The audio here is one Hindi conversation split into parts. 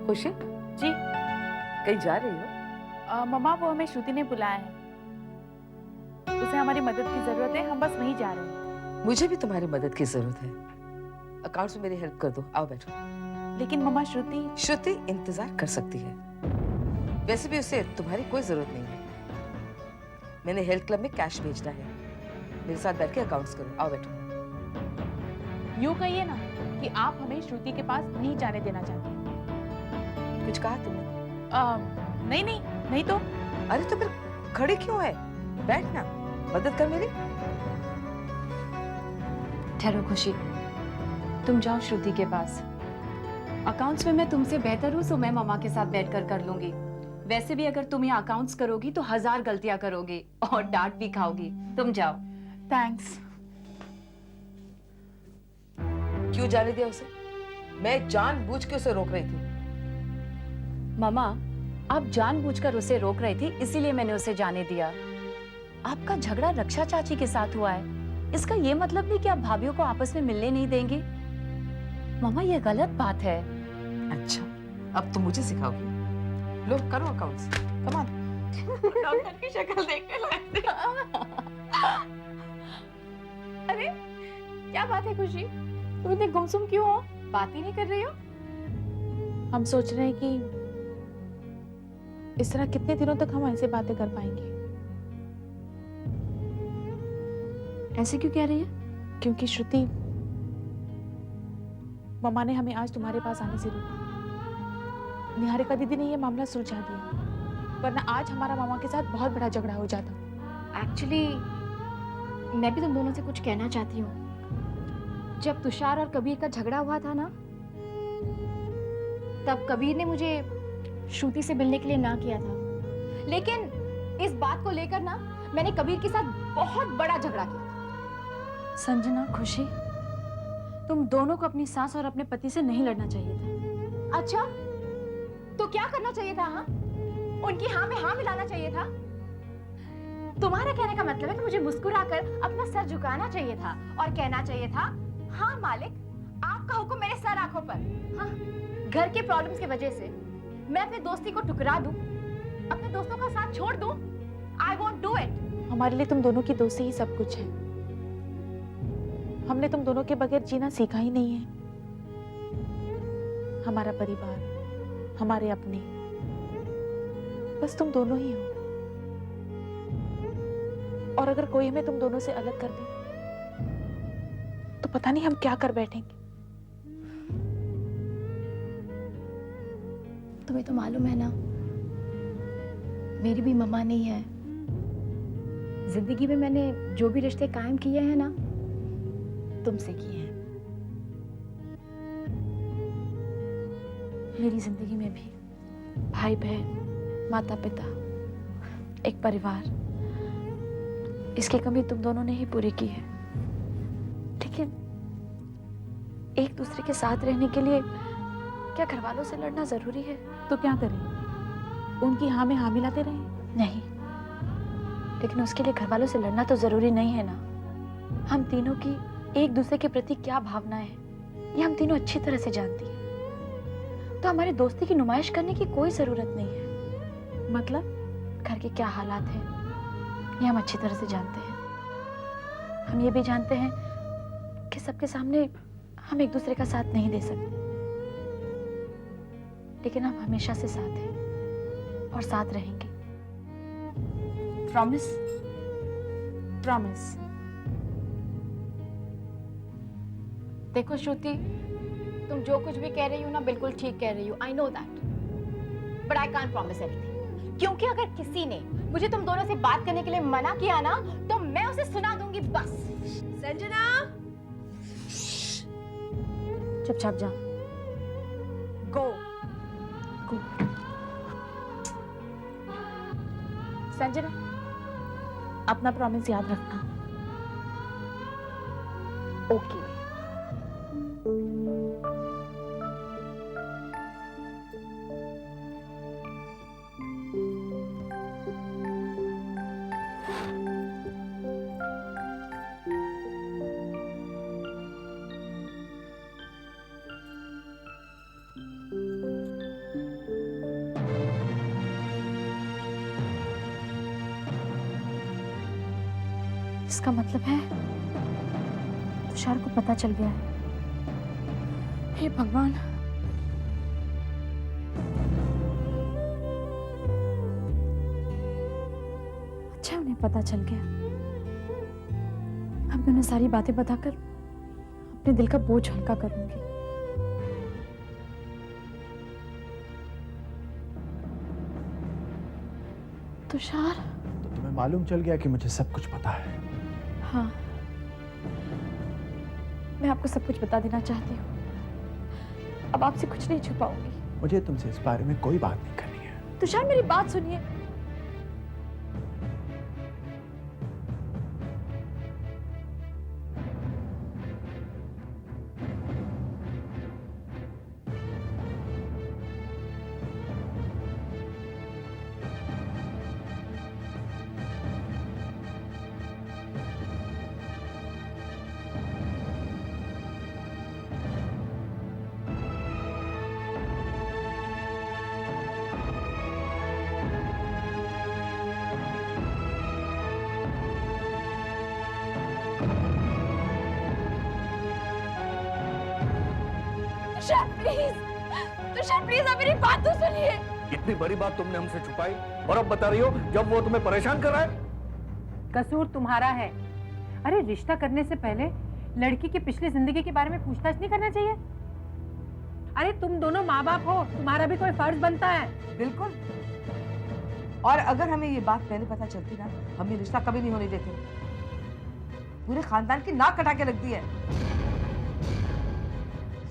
खुशी, जी। कहीं जा रही हो? मम्मा, वो हमें श्रुति ने बुलाया है। उसे हमारी मदद की जरूरत है, हम बस वहीं जा रहे हैं। मुझे भी तुम्हारी मदद की जरूरत है। अकाउंट्स में मेरी हेल्प कर दो। आओ बैठो। लेकिन मम्मा, श्रुति इंतजार कर सकती है। वैसे भी उसे तुम्हारी कोई जरूरत नहीं है। मैंने हेल्थ क्लब में कैश भेजना है। मेरे साथ बैठ के अकाउंट्स करो। आओ बैठो। यूं कहिए ना कि आप हमें श्रुति के पास नहीं जाने देना चाहते। कुछ कहा तुमने? नहीं नहीं, नहीं तो। अरे तो फिर खड़ी क्यों है? बैठ ना, मदद कर मेरी। ठहरो खुशी, तुम जाओ श्रुति के पास। अकाउंट्स में मैं तुमसे बेहतर हूँ, सो मैं मम्मा के साथ बैठकर कर लूंगी। वैसे भी अगर तुम ये अकाउंट्स करोगी तो 1000 गलतियां करोगी और डांट भी खाओगी। तुम जाओ। थैंक्स। क्यों जाने दिया उसे? मैं जानबूझ के उसे रोक रही थी। मम्मा, आप जानबूझकर उसे रोक रही थी, इसीलिए मैंने उसे जाने दिया। आपका झगड़ा रक्षा चाची के साथ हुआ है, इसका ये मतलब नहीं कि आप भाभीयों को आपस में मिलने नहीं देंगी। मम्मा, ये गलत बात है। अच्छा, अब तुम मुझे सिखाओगी? लो करो अकाउंट्स, कम ऑन। डॉक्टर की शक्ल देखने लायक थी। अरे क्या बात है खुशी, तुम इतने गुमसुम क्यों हो? बात ही नहीं कर रही हो? हम सोच रहे हैं कि इस तरह कितने दिनों तक हम ऐसे बातें कर पाएंगे। ऐसे क्यों कह रही है? क्योंकि श्रुति, मम्मा ने हमें आज तुम्हारे पास आने से रोका। निहारिका दीदी ने ये मामला सुलझा दिया, वरना आज हमारा मामा के साथ बहुत बड़ा झगड़ा हो जाता। एक्चुअली मैं भी तुम दोनों से कुछ कहना चाहती हूँ। जब तुषार और कबीर का झगड़ा हुआ था ना, तब कबीर ने मुझे श्रुति से मिलने के लिए ना किया था, लेकिन इस बात को लेकर ना मैंने कबीर के साथ बहुत बड़ा झगड़ा किया। संजना, खुशी, तुम दोनों को अपनी सास और अपने पति से नहीं लड़ना चाहिए था। अच्छा, तो क्या करना चाहिए था? हाँ, उनकी हाँ में हाँ मिलाना चाहिए था। तुम्हारा कहने का मतलब है कि मुझे मुस्कुराकर अपना सर झुकाना चाहिए था और कहना चाहिए था, हाँ मालिक, आपका हुक्म मेरे सर आंखों पर। हाँ, घर के प्रॉब्लम्स की वजह से मैं अपनी दोस्ती को ठुकरा दूं, अपने दोस्तों का साथ छोड़ दूं? I won't do it. हमारे लिए तुम दोनों की दोस्ती ही सब कुछ है। हमने तुम दोनों के बगैर जीना सीखा ही नहीं है। हमारा परिवार, हमारे अपने, बस तुम दोनों ही हो। और अगर कोई हमें तुम दोनों से अलग कर दे तो पता नहीं हम क्या कर बैठेंगे। तुम्हें तो मालूम है ना, मेरी भी मम्मा नहीं है। जिंदगी में मैंने जो भी रिश्ते कायम किए हैं ना, तुमसे किए हैं। मेरी जिंदगी में भी भाई बहन, माता पिता, एक परिवार, इसकी कमी तुम दोनों ने ही पूरी की है। लेकिन एक दूसरे के साथ रहने के लिए क्या घर वालों से लड़ना जरूरी है? तो क्या करें? उनकी हाँ में हाँ मिलाते रहें? नहीं, लेकिन उसके लिए घर वालों से लड़ना तो जरूरी नहीं है ना। हम तीनों की एक दूसरे के प्रति क्या भावनाएं हैं, ये हम तीनों अच्छी तरह से जानती हैं। तो हमारी दोस्ती की नुमाइश करने की कोई जरूरत नहीं है। मतलब घर के क्या हालात हैं, ये हम अच्छी तरह से जानते हैं। हम ये भी जानते हैं कि सबके सामने हम एक दूसरे का साथ नहीं दे सकते, लेकिन हम हमेशा से साथ हैं और साथ रहेंगे। प्रॉमिस? प्रॉमिस। देखो श्रुति, तुम जो कुछ भी कह रही हो ना, बिल्कुल ठीक कह रही हो। I know that, but I can't promise anything. क्योंकि अगर किसी ने मुझे तुम दोनों से बात करने के लिए मना किया ना, तो मैं उसे सुना दूंगी बस। संजना, चुपचाप जा। गो। गो। संजना, अपना प्रॉमिस याद रखना। ओके। इसका मतलब है तुषार को पता चल गया है। हे भगवान, अच्छा उन्हें पता चल गया। अब मैं उन्हें सारी बातें बताकर अपने दिल का बोझ हल्का करूंगी। तुषार, तो तुम्हें मालूम चल गया कि मुझे सब कुछ पता है। हाँ, मैं आपको सब कुछ बता देना चाहती हूँ। अब आपसे कुछ नहीं छुपाऊंगी। मुझे तुमसे इस बारे में कोई बात नहीं करनी है। तुषार, मेरी बात सुनिए। तुषार प्लीज आप मेरी बात तो सुनिए। इतनी बड़ी बात तुमने हमसे छुपाई और अब बता रही हो जब वो तुम्हें परेशान कर रहा है। कसूर तुम्हारा है। अरे रिश्ता करने से पहले लड़की की पिछली जिंदगी के बारे में पूछताछ नहीं करना चाहिए? अरे तुम दोनों माँ बाप हो, तुम्हारा भी कोई फर्ज बनता है। बिल्कुल। और अगर हमें ये बात पहले पता चलती ना, हम ये रिश्ता कभी नहीं होने देते। पूरे खानदान की नाक कटा के रख दी है।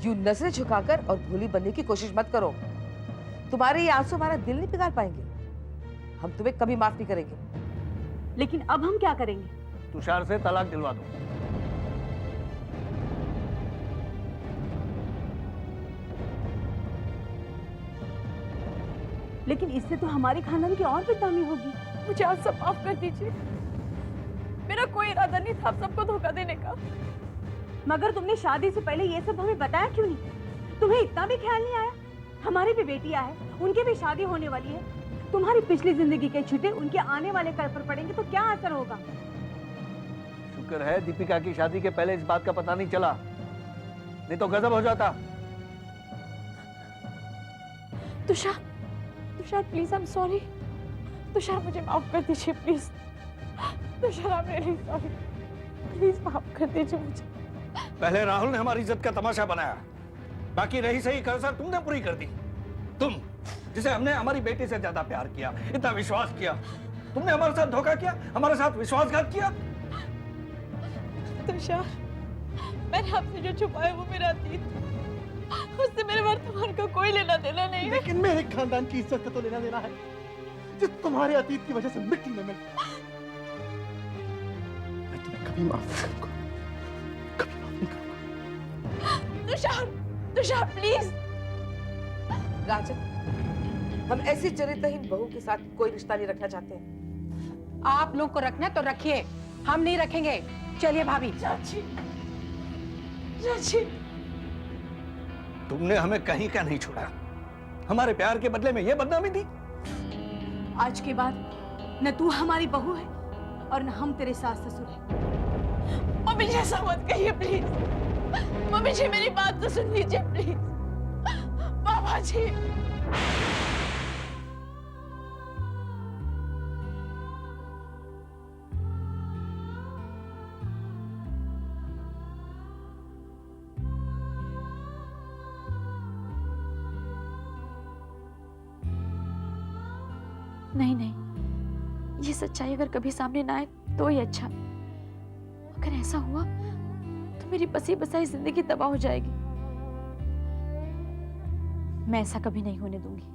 यूं नजरें झुकाकर और भोली बनने की कोशिश मत करो। तुम्हारे ये आंसू हमारा दिल नहीं पिघाल पाएंगे। हम तुम्हें कभी माफ नहीं करेंगे। लेकिन अब हम क्या करेंगे? तुषार से तलाक दिलवा दो। लेकिन इससे तो हमारी खानदान की और बदनामी होगी। मुझे आप सब माफ कर दीजिए। मेरा कोई इरादा नहीं था आप सबको धोखा देने का। मगर तुमने शादी से पहले ये सब हमें बताया क्यों नहीं? तुम्हें इतना भी ख्याल नहीं आया? हमारी भी बेटियां हैं, उनकी भी शादी होने वाली है। तुम्हारी पिछली जिंदगी के छुट्टे उनके आने वाले कल पर पड़ेंगे तो क्या असर होगा? शुक्र है दीपिका की शादी के पहले इस बात का पता नहीं चला, नहीं तो गजब हो जाता। Tushar please, I am sorry. Tushar मुझे माफ कर दीजिए please. Tushar I am really sorry. Please माफ कर दीजिए मुझे। पहले राहुल ने हमारी इज्जत का तमाशा बनाया, बाकी रही सही कसर तुमने पूरी कर दी। तुम जिसे हमने हमारी बेटी से ज्यादा प्यार किया, इतना विश्वास किया, तुमने हमारे साथ धोखा किया, हमारे साथ विश्वासघात किया। तुषार, मैंने आपसे जो छुपाया वो मेरा अतीत, उससे मेरे वर्तमान का कोई लेना देना नहीं है। लेकिन मेरे खानदान की इज्जत का तो लेना देना है, जो तुम्हारे अतीत की वजह से मिट्टी में मिल। मैं तुम्हें कभी माफ नहीं करूंगा, कभी माफ नहीं करूंगा। तुषार प्लीज। राजन, हम ऐसी चरित्रहीन बहू के साथ कोई रिश्ता नहीं रखना चाहते हैं। आप लोग को रखना है तो रखिए, हम नहीं रखेंगे। चलिए भाभी। चाची, तुमने हमें कहीं का नहीं छोड़ा, हमारे प्यार के बदले में ये बदनामी दी। आज के बाद न तू हमारी बहू है और न हम तेरे सास ससुर हैं। मम्मी जी ऐसा मत कहिए प्लीज। मम्मी जी मेरी बात तो सुन लीजिए प्लीज। पापा जी, नहीं, ये सच्चाई अगर कभी सामने ना आए तो ही अच्छा। अगर ऐसा हुआ तो मेरी बसी बसाई जिंदगी तबाह हो जाएगी। मैं ऐसा कभी नहीं होने दूंगी।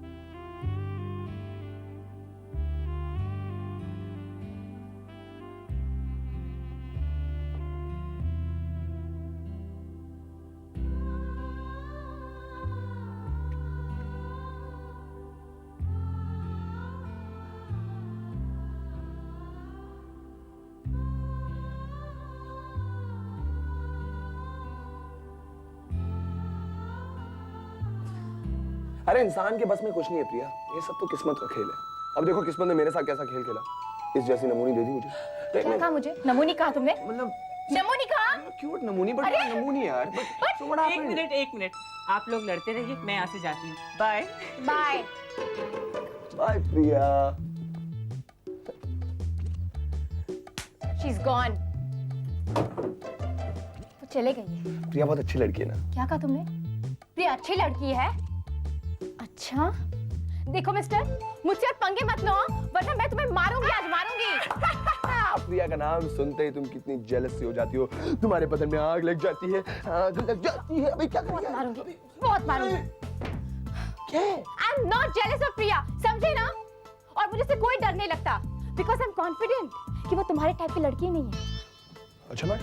अरे इंसान के बस में कुछ नहीं है प्रिया, ये सब तो किस्मत का खेल है। अब देखो किस्मत ने मेरे साथ कैसा खेल खेला, इस जैसी नमूनी दे दी मुझे। क्या कहा मुझे? नमूनी कहा तुमने? मतलब नमूनी कहा? क्यूट नमूनी, बट नमूनी यार। बट so what एक happened? मिनट एक मिनट, आप लोग लड़ते रहिए, मैं यहाँ से जाती हूँ। Bye bye. Bye Priya. She is gone. वो चले गई है। प्रिया बहुत अच्छी लड़की है ना। क्या कहा तुमने? प्रिया अच्छी लड़की है? अच्छा देखो मिस्टर, मुझसे पंगे मत लो वरना मैं तुम्हें मारूंगी, आज मारूंगी। प्रिया का नाम सुनते ही तुम कितनी जेलस सी हो जाती हो, तुम्हारे बदन में आग लग जाती है, आग लग जाती है। अभी क्या करेंगे? मारूंगी, बहुत मारूंगी। क्या? I am not jealous of Priya, समझे ना? और मुझे से कोई डर नहीं लगता बिकॉज आई एम कॉन्फिडेंट कि वो तुम्हारे टाइप की लड़की नहीं है। अच्छा मैम,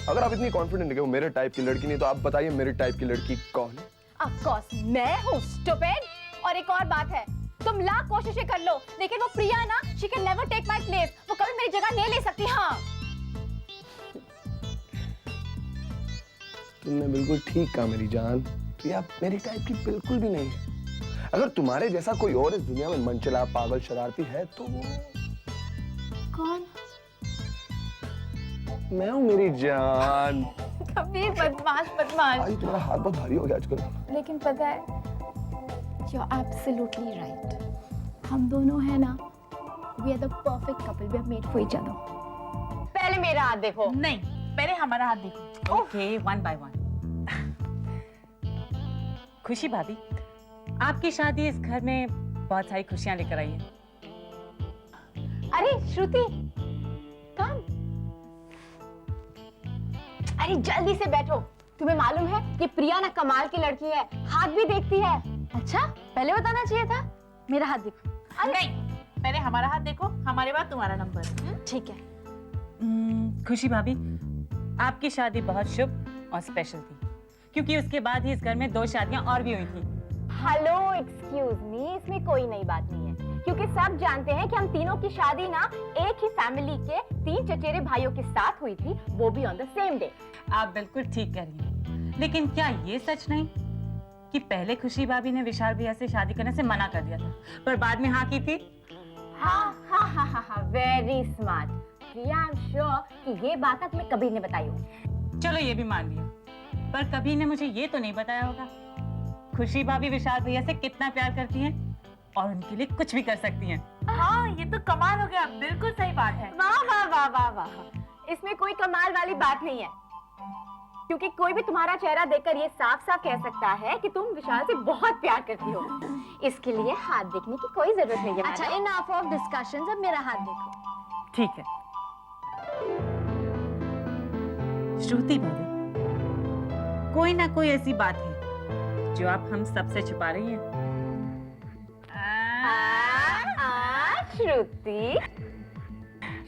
अगर आप इतनी कॉन्फिडेंट है कि वो मेरे टाइप की लड़की नहीं, तो आप बताइए मेरे टाइप की लड़की कौन है? ऑफ कोर्स मैं हूँ स्टूपिड। और एक और बात है, तुम लाख कोशिशें कर लो लेकिन वो प्रिया ना, she can never take my place. वो कभी मेरी जगह नहीं ले सकती। हाँ तुमने बिल्कुल ठीक कहा मेरी जान, प्रिया मेरी टाइप की बिल्कुल भी नहीं है। अगर तुम्हारे जैसा कोई और इस दुनिया में मनचला, पागल, शरारती है तो वो कौन? मैं हूँ मेरी जान। कबीर बदमाश बदमाश। आई तुम्हारा हाथ बहुत भारी हो गया आजकल। लेकिन पता है, यू आर एब्सोल्युटली राइट। हम दोनों हैं ना, we are the perfect couple, we have made for each other. पहले मेरा हाथ देखो। नहीं, पहले हमारा हाथ देखो। Okay, one by one. Khushi भाभी, आपकी शादी इस घर में बहुत सारी खुशियां लेकर आई है। अरे श्रुति, कम। अरे जल्दी से बैठो। तुम्हें मालूम है कि प्रिया ना कमाल की लड़की है, हाथ भी देखती है। अच्छा, पहले बताना चाहिए था। मेरा हाथ देखो। नहीं, पहले हमारा हाथ देखो, हमारे बाद तुम्हारा नंबर। ठीक है। खुशी भाभी, आपकी शादी बहुत शुभ और स्पेशल थी, क्योंकि उसके बाद ही इस घर में 2 शादियां और भी हुई थी। हेलो, एक्सक्यूज मी, इसमें कोई नई बात नहीं है, क्योंकि सब जानते हैं कि हम तीनों की शादी ना एक ही फैमिली के 3 चचेरे भाइयों के साथ हुई थी, वो भी ऑन द सेम डे। आप बिल्कुल ठीक कह रही हैं, लेकिन क्या ये सच नहीं कि पहले खुशी भाभी ने विशाल भैया से शादी करने से मना कर दिया था, पर बाद में हाँ की थी? हाँ, very smart. Priya, I am sure कि ये बात ना तुम्हें कबीर ने बताई होगी। चलो ये भी मान लिया, पर कबीर ने मुझे ये तो नहीं बताया होगा खुशी भाभी विशाल भैया से कितना प्यार करती हैं और उनके लिए कुछ भी कर सकती हैं। हाँ, ये तो कमाल हो गया, बिल्कुल सही बात है। वाह वाह वाह वाह वाह, इसमें कोई कमाल वाली बात नहीं है, क्योंकि कोई भी तुम्हारा चेहरा देखकर ये साफ साफ कह सकता है कि तुम विशाल से बहुत प्यार करती हो। इसके लिए हाथ देखने की कोई जरूरत नहीं है। अच्छा, इनफ ऑफ डिस्कशंस, अब मेरा हाथ देखो। ठीक है। श्रुति भाभी, कोई ना कोई ऐसी बात है जो आप हम सबसे छुपा रही हैं।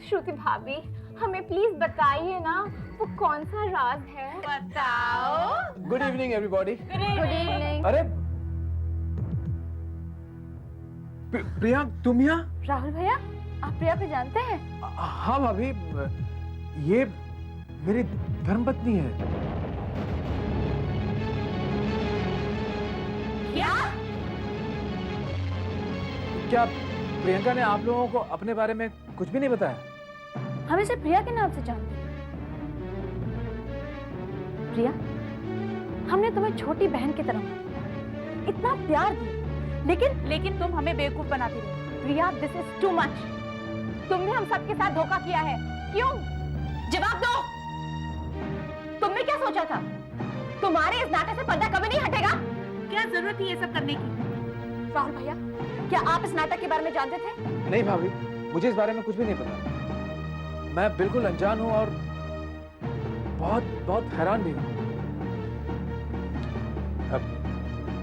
श्रुति भाभी, हमें प्लीज बताइए ना, वो कौन सा राज है? बताओ। Good evening everybody. Good evening. अरे प्रिया, तुम यहाँ? राहुल भैया, आप प्रिया को जानते हैं? हाँ भाभी, ये मेरी धर्मपत्नी है। क्या प्रियंका ने आप लोगों को अपने बारे में कुछ भी नहीं बताया? हम इसे प्रिया के नाम से जानते हैं। प्रिया, हमने तुम्हें छोटी बहन की तरह माना, इतना प्यार दिया, लेकिन तुम हमें बेवकूफ बनाती रही। प्रिया, दिस इज टू मच। तुमने हम सबके साथ धोखा किया है। क्यों? जवाब दो। तुमने क्या सोचा था? तुम्हारे इस नाटक से पर्दा कभी नहीं हटेगा। क्या जरूरत थी ये सब करने की? राहुल भैया, क्या आप इस नाटक के बारे में जानते थे? नहीं भाभी, मुझे इस बारे में कुछ भी नहीं पता। मैं बिल्कुल अनजान हूँ और बहुत बहुत हैरान भी हूँ।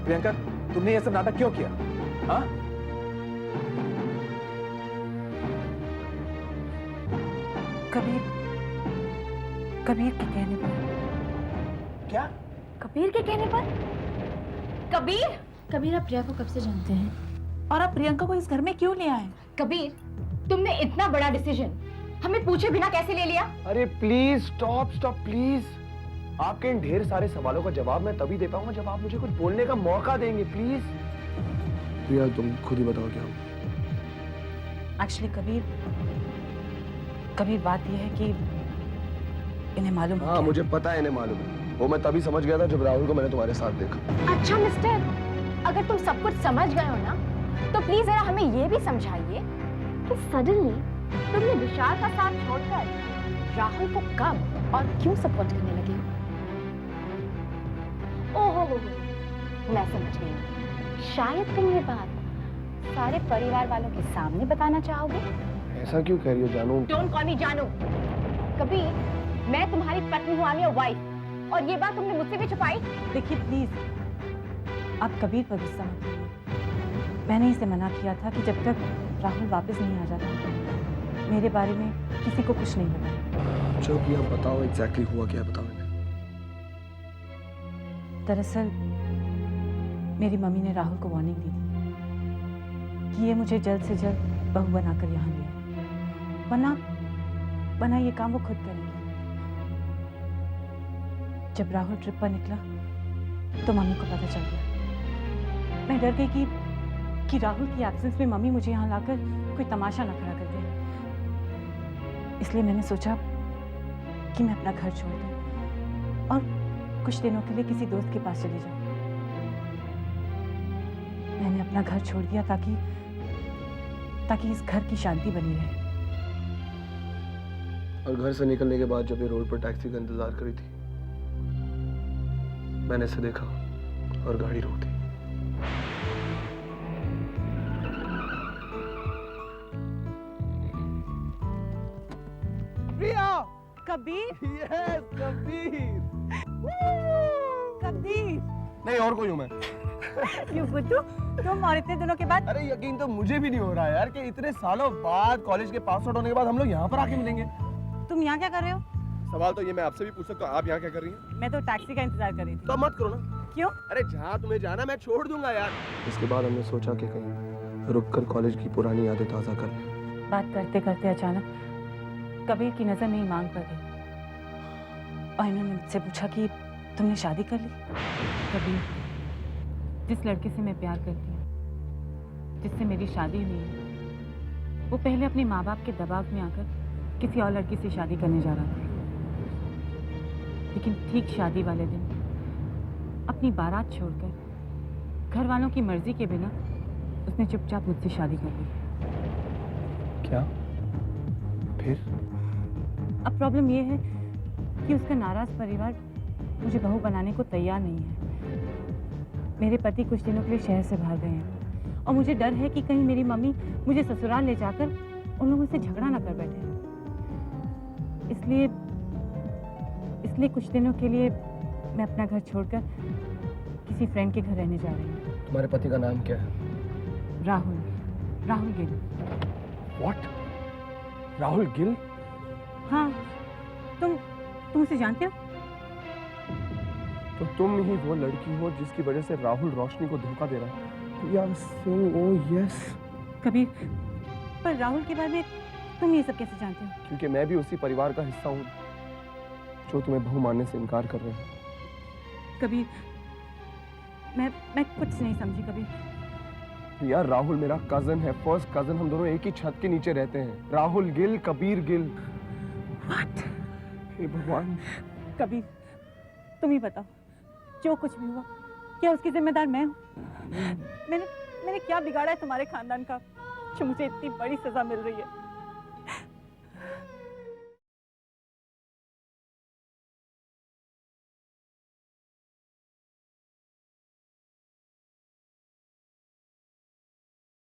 प्रियंका, तुमने ये सब नाटक क्यों किया? हाँ? कबीर के कहने पर। क्या? कबीर के कहने पर? कबीर, आप प्रिया को कब से जानते हैं? और आप प्रियंका को इस घर में क्यों ले आए? कबीर, तुमने इतना बड़ा डिसीजन हमें पूछे बिना कैसे ले लिया? अरे प्लीज स्टॉप प्लीज। आपके इन ढेर सारे सवालों का जवाब मैं तभी दे पाऊंगा जब आप मुझे कुछ बोलने का मौका देंगे, प्लीज। प्रिया, तुम खुद ही बताओ क्या? एक्चुअली कबीर बात यह है कि इन्हें मालूम हाँ मुझे पता है, इन्हें मालूम है। वो मैं तभी समझ गया था जब राहुल को मैंने तुम्हारे साथ देखा। अच्छा मिस्टर, अगर तुम सब कुछ समझ गए हो ना, तो प्लीज जरा हमें ये भी समझाइए कि सडनली तुमने विशाल का साथ छोड़कर राहुल को कब और क्यों सपोर्ट करने लगे? ओहो हो, मैं समझ गई हूँ। शायद तुम ये बात सारे परिवार वालों के सामने बताना चाहोगे। ऐसा क्यों कह रही हो जानू? डोंट कॉल मी जानू। कभी मैं तुम्हारी पत्नी हूँ, आई एम योर वाइफ, और ये बात तुमने मुझसे भी छुपाई। देखिए प्लीज आप कबीर पर गुस्सा मत कीजिए। मैंने इसे मना किया था कि जब तक राहुल वापस नहीं आ जाता मेरे बारे में किसी को कुछ नहीं बताया। जो भी आप बताओ, एग्जैक्टली हुआ क्या बताओ। दरअसल मेरी मम्मी ने राहुल को वार्निंग दी थी कि ये मुझे जल्द से जल्द बहू बनाकर यहाँ ले आए, वरना ये काम वो खुद करेंगी। जब राहुल ट्रिप पर निकला तो मम्मी को पता चल गया। मैं डर गई कि राहुल की एब्सेंस में मम्मी मुझे यहाँ लाकर कोई तमाशा ना खड़ा कर दे। इसलिए मैंने सोचा कि मैं अपना घर छोड़ दूं और कुछ दिनों के लिए किसी दोस्त के पास चली जाऊं। मैंने अपना घर छोड़ दिया ताकि इस घर की शांति बनी रहे। और घर से निकलने के बाद जब ये रोड पर टैक्सी का इंतजार करी थी, मैंने इसे देखा और गाड़ी रोक दी। प्रिया! कबीर? यस, कबीर! कबीर! नहीं, और कोई हूँ मैं। क्यों बुद्धू, तुम और इतने दिनों के बाद? अरे यकीन तो मुझे भी नहीं हो रहा है यार कि इतने सालों बाद कॉलेज के पास आउट होने के बाद हम लोग यहाँ पर आके मिलेंगे। तुम यहाँ क्या कर रहे हो? सवाल तो ये मैं आपसे भी पूछ सकता हूँ, आप यहाँ क्या कर रही हैं? मैं तो टैक्सी का इंतजार कर रही थी। तो मत करो ना। क्यों? अरे जहाँ तुम्हें जाना मैं छोड़ दूंगा यार। इसके बाद हमने सोचा कि कहीं रुककर कॉलेज की पुरानी यादें ताज़ा कर लें। बात करते करते अचानक कबीर की नजर मेरी मांग पर गई और इन्होंने मुझसे पूछा कि तुमने शादी कर ली? कबीर, जिस लड़के से मैं प्यार करती हूँ, जिससे मेरी शादी हुई है, वो पहले अपने माँ बाप के दबाव में आकर किसी और लड़की से शादी करने जा रहा था। लेकिन ठीक शादी वाले दिन अपनी बारात छोड़कर घर वालों की मर्जी के बिना उसने चुपचाप मुझसे शादी कर ली। क्या? फिर? अब प्रॉब्लम ये है कि उसका नाराज परिवार मुझे बहू बनाने को तैयार नहीं है। मेरे पति कुछ दिनों के लिए शहर से बाहर गए हैं और मुझे डर है कि कहीं मेरी मम्मी मुझे ससुराल ले जाकर उन लोगों से झगड़ा ना कर बैठे। इसलिए कुछ दिनों के लिए मैं अपना घर छोड़कर किसी फ्रेंड के घर रहने जा रही हूँ। तुम्हारे पति का नाम क्या है? राहुल गिल। What? राहुल गिल? हाँ, तुम उसे जानते हो? तो तुम ही वो लड़की हो जिसकी वजह से राहुल रोशनी को धोखा दे रहा है। यार सिंह, ओह यस। कबीर, पर राहुल के बारे में तुम ये सब कैसे जानते हो? क्योंकि मैं भी उसी परिवार का हिस्सा हूँ जो तुम्हें बहू मानने से इनकार कर रहे हैं। कबीर, मैं कुछ नहीं समझी कबीर। यार राहुल मेरा कजन है, फर्स्ट कजन। हम दोनों एक ही छत के नीचे रहते हैं। राहुल गिल, कबीर गिल। What? हे भगवान। कबीर, तुम ही बताओ, जो कुछ भी हुआ क्या उसकी जिम्मेदार मैं हूँ? मैंने क्या बिगाड़ा है तुम्हारे खानदान का जो मुझे इतनी बड़ी सजा मिल रही है?